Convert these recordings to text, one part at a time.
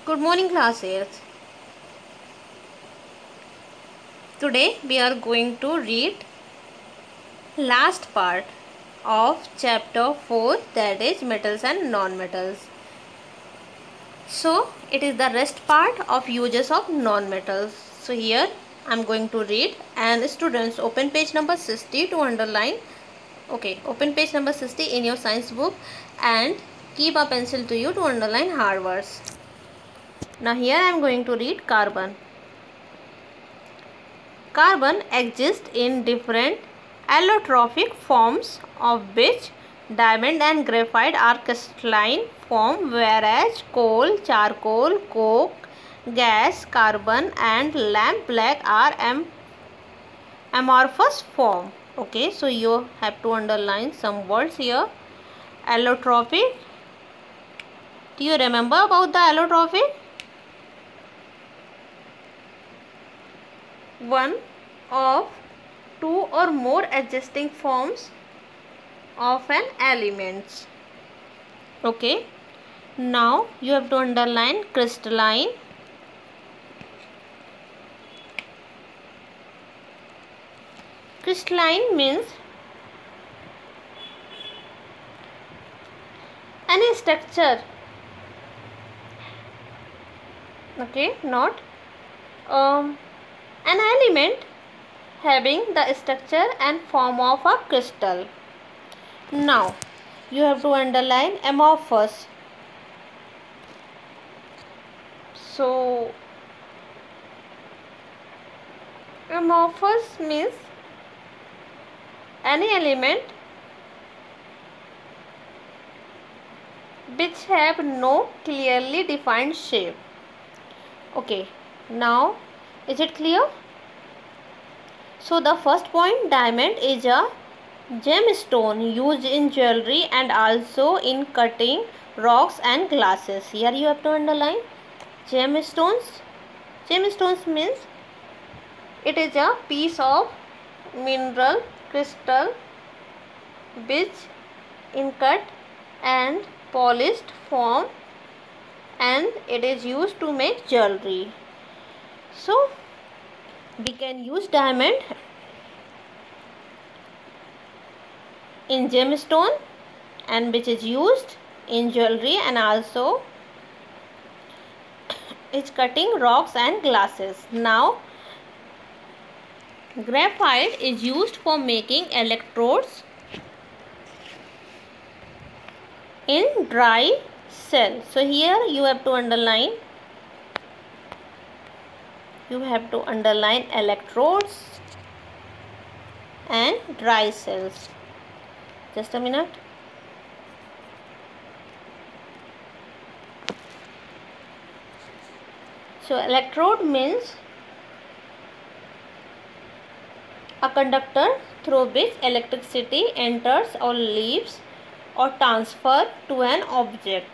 Good morning, classmates. Today we are going to read last part of chapter 4, that is metals and non-metals. So it is the rest part of uses of non-metals. So here I am going to read, and students open page number 60 to underline. Okay, open page number 60 in your science book and keep a pencil to you to underline hard words. Now here I am going to read carbon. Carbon exists in different allotropic forms, of which diamond and graphite are crystalline form, whereas coal, charcoal, coke, gas, carbon and lamp black are amorphous form. Okay, so you have to underline some words here. Allotropic. Do you remember about the allotropic? One of two or more existing forms of an element. Okay, now you have to underline crystalline. Crystalline means any structure. Okay, not an element having the structure and form of a crystal. Now you have to underline amorphous. So amorphous means any element which have no clearly defined shape. Okay, now is it clear? So the first point, diamond is a gemstone used in jewelry and also in cutting rocks and glasses. Here you have to underline gemstones. Gemstones means it is a piece of mineral crystal which in cut and polished form, and it is used to make jewelry. So we can use diamond in gemstone and which is used in jewelry and also is cutting rocks and glasses. Now graphite is used for making electrodes in dry cell. So here you have to underline electrodes and dry cells. Just a minute. So electrode means a conductor through which electricity enters or leaves or transfer to an object,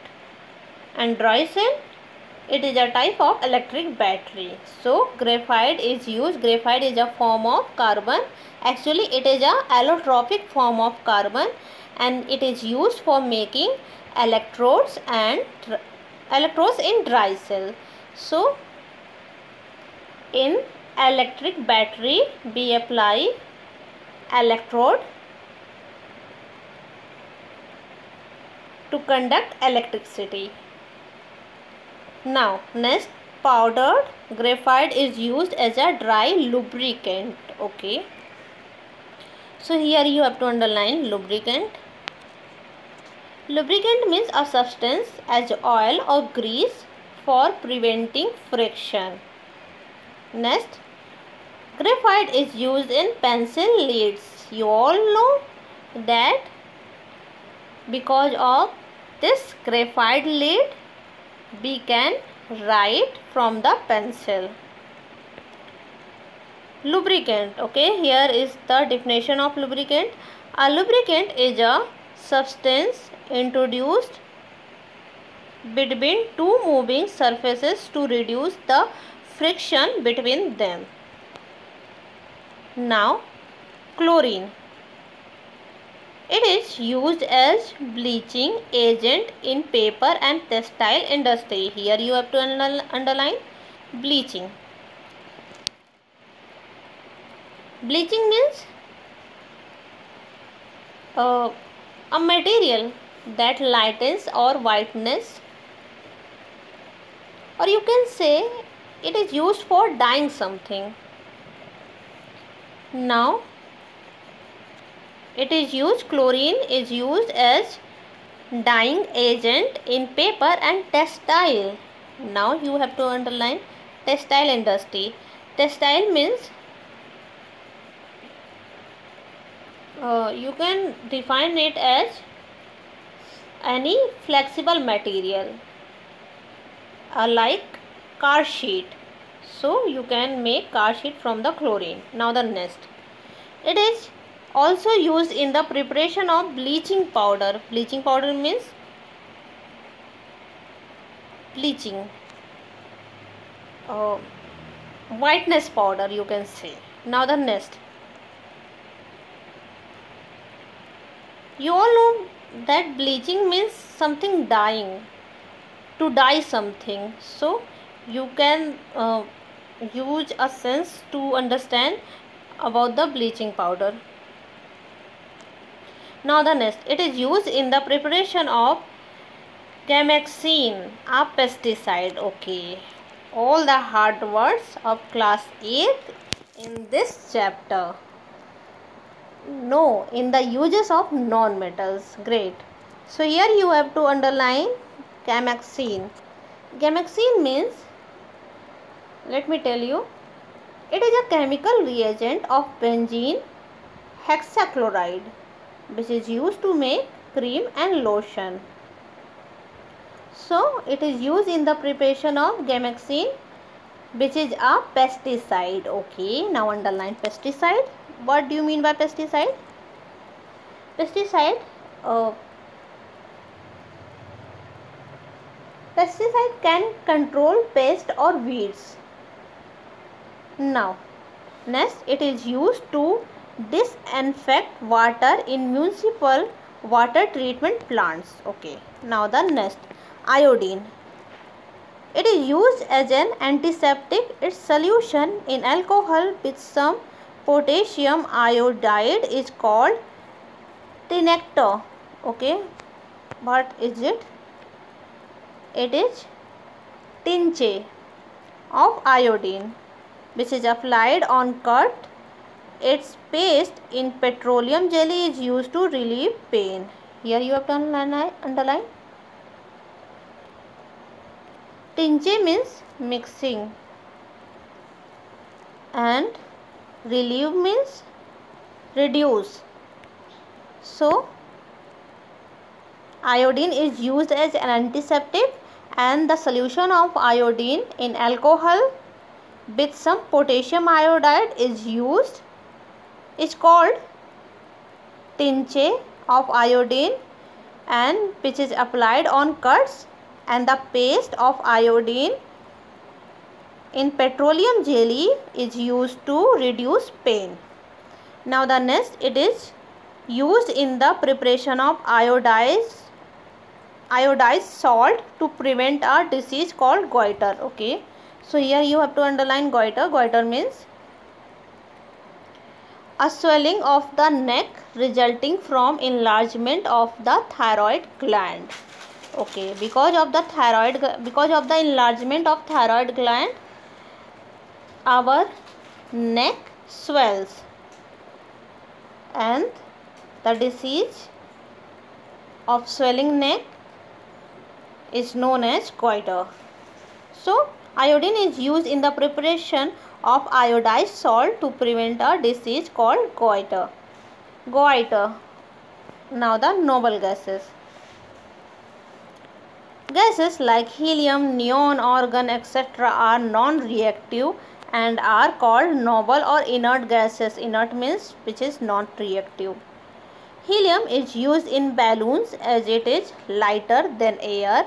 and dry cell, it is a type of electric battery. So graphite is used. Graphite is a form of carbon. Actually it is a allotropic form of carbon and it is used for making electrodes and electrodes in dry cell. So in electric battery we apply electrode to conduct electricity. Now next, powdered graphite is used as a dry lubricant. Okay, so here you have to underline lubricant. Lubricant means a substance as oil or grease for preventing friction. Next, graphite is used in pencil leads. You all know that because of this graphite lead we can write from the pencil. Lubricant. Okay, here is the definition of lubricant. A lubricant is a substance introduced between two moving surfaces to reduce the friction between them. Now chlorine. It is used as bleaching agent in paper and textile industry. Here you have to underline bleaching. Bleaching means a material that lightens or whitens, or you can say it is used for dyeing something. Now it is used, chlorine is used as dyeing agent in paper and textile. Now you have to underline textile industry. Textile means you can define it as any flexible material like car sheet. So you can make car sheet from the chlorine. Now the next, it is also used in the preparation of bleaching powder. Bleaching powder means bleaching, whiteness powder you can say. Now the next, you all know that bleaching means something dyeing, to dye something. So you can use a sense to understand about the bleaching powder. Now the next, it is used in the preparation of Gamexine, a pesticide. Okay, all the hard words of class 8 in this chapter. No, in the uses of non-metals. Great. So here you have to underline Gamexine. Gamexine means, let me tell you, it is a chemical reagent of benzene hexachloride, which is used to make cream and lotion. So it is used in the preparation of Gamexine, which is a pesticide. Okay, now underline pesticide. What do you mean by pesticide? Pesticide can control pest or weeds. Now next, it is used to disinfect water in municipal water treatment plants. Okay, now the next, iodine. It is used as an antiseptic. Its solution in alcohol with some potassium iodide is called tinector. Okay, what is it? It is tincture of iodine, which is applied on cut. Its paste in petroleum jelly is used to relieve pain. Here you have to underline. Tincture means mixing and relieve means reduce. So iodine is used as an antiseptic, and the solution of iodine in alcohol with some potassium iodide is used, is called tincture of iodine, and which is applied on cuts, and the paste of iodine in petroleum jelly is used to reduce pain. Now the next, it is used in the preparation of iodized salt to prevent a disease called goiter. Okay, so here you have to underline goiter. Goiter means a swelling of the neck resulting from enlargement of the thyroid gland. Okay, because of the enlargement of thyroid gland, our neck swells, and the disease of swelling neck is known as goiter. So iodine is used in the preparation of iodized salt to prevent a disease called goiter. Now the noble gases. Gases like helium, neon, argon, etc. are non-reactive and are called noble or inert gases. Inert means which is not reactive. Helium is used in balloons as it is lighter than air.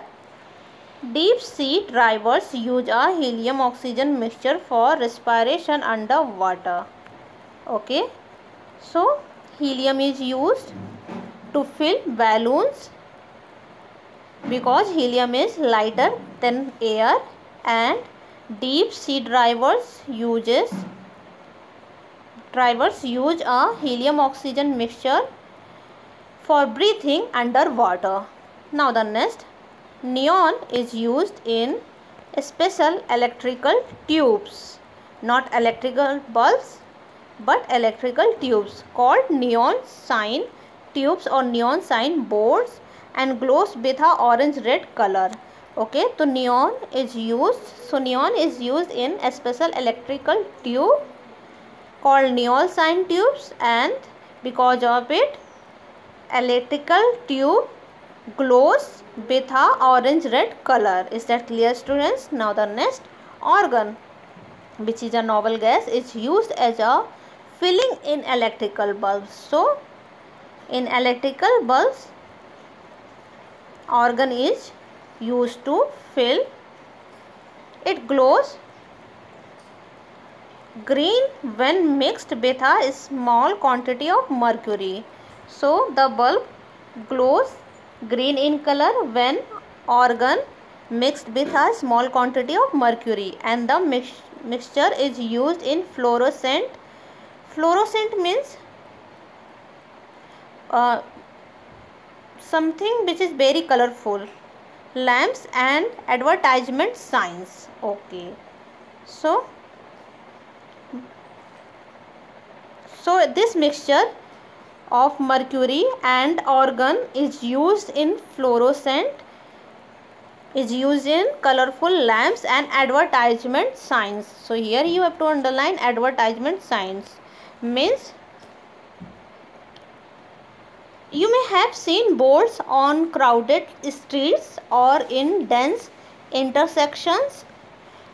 Deep sea divers use a helium-oxygen mixture for respiration underwater. Okay, so helium is used to fill balloons because helium is lighter than air, and deep sea divers use a helium oxygen mixture for breathing underwater. Now the next, neon is used in special electrical tubes, not electrical bulbs but electrical tubes called neon sign tubes or neon sign boards, and glows with a orange red color. Okay, so neon is used in a special electrical tube called neon sign tubes, and because of it electrical tube glows with a orange red color. Is that clear, students? Now the next, argon, which is a noble gas, is used as a filling in electrical bulbs. So in electrical bulbs argon is used to fill. It glows green when mixed with a small quantity of mercury. So the bulb glows green in color when argon mixed with a small quantity of mercury, and the mixture is used in fluorescent. Fluorescent means something which is very colorful, lamps and advertisement signs. Okay, so this mixture of mercury and argon is used in fluorescent, is used in colorful lamps and advertisement signs. So here you have to underline advertisement signs. Means you may have seen boards on crowded streets or in dense intersections.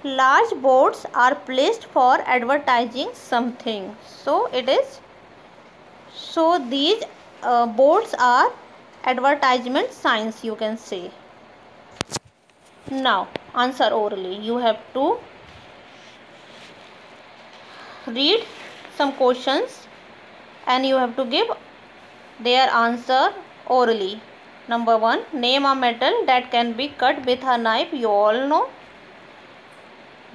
Large boards are placed for advertising something. So these boards are advertisement signs, you can say. Now answer orally. You have to read some questions and you have to give their answer orally. Number 1, name a metal that can be cut with a knife. You all know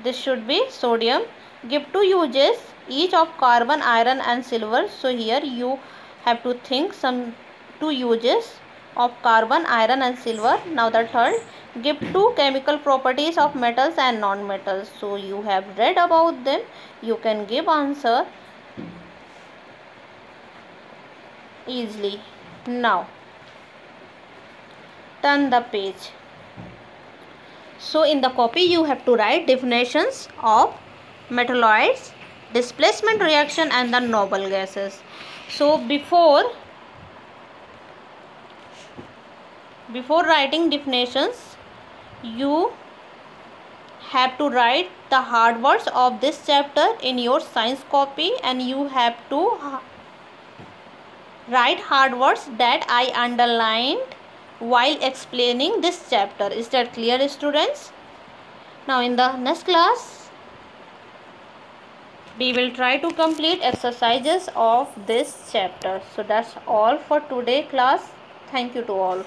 this should be sodium. Give 2 uses each of carbon, iron and silver. So here you have to think some 2 uses of carbon, iron and silver. Now the third, give 2 chemical properties of metals and non-metals. So you have read about them, you can give answer easily. Now turn the page. So in the copy you have to write definitions of metalloids, displacement reaction and the noble gases. So before writing definitions, you have to write the hard words of this chapter in your science copy, and you have to write hard words that I underlined while explaining this chapter. Is that clear, students? Now in the next class we will try to complete exercises of this chapter. So that's all for today class. Thank you to all.